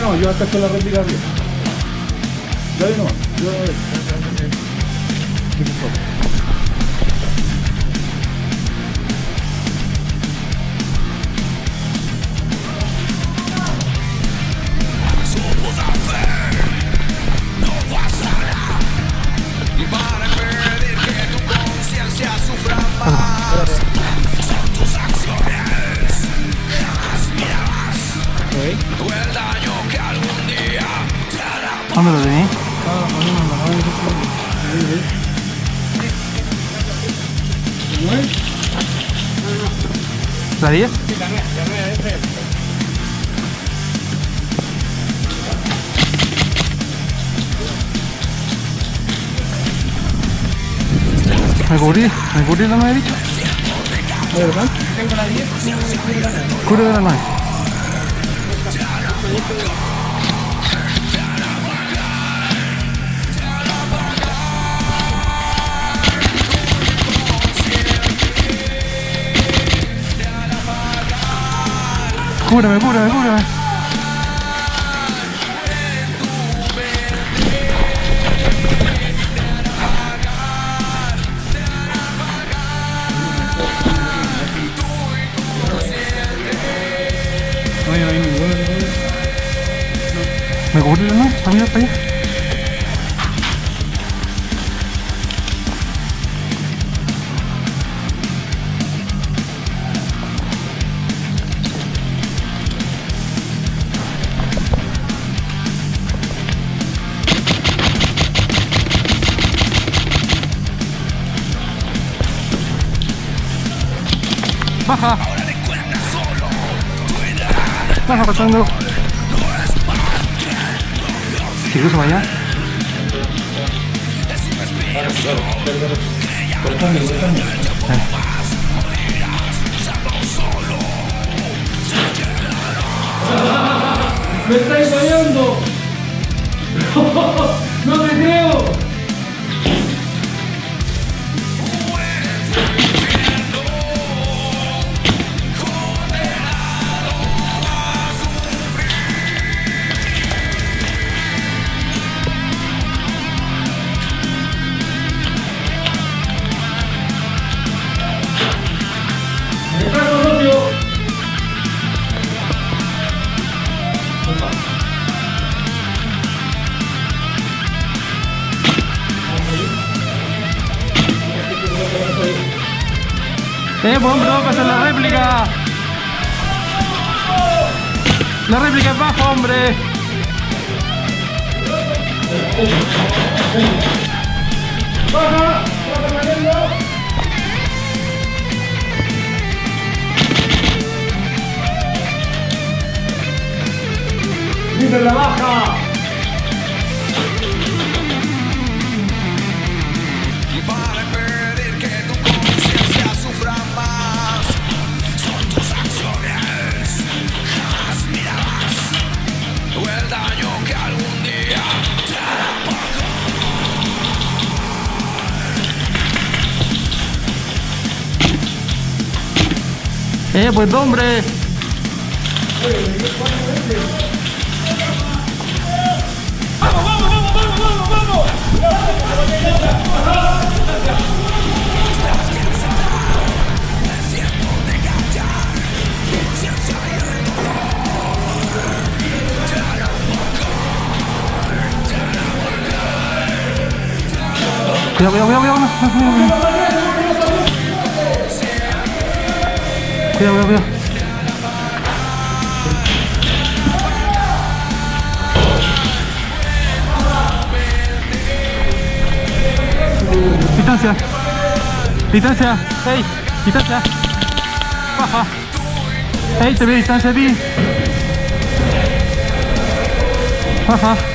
no, yo acá estoy la réplica arriba. Dale nomás, yo a ver. ¿Qué pasó? ¿Dónde lo tenés? ¿La 10? Sí, la 9 ese. ¿Me cubrí la 9 dicho? ¿De verdad? Tengo la 10, Cubre de la 9. Cúbreme. No hay ninguno. ¿Me cubrí la 9? ¿Para allá? Baja. Baja, pasando. ¿Si cruzo para allá? ¡Me estáis fallando! ¡No te creo! Pues hombre, vamos a pasar la réplica. La réplica es baja, hombre. ¡Baja! ¡Dice la baja! Pues hombre. ¡Vamos! Cuidado. Distancia. Hey, distancia. Baja. Hey, te veo distancia a ti. Baja.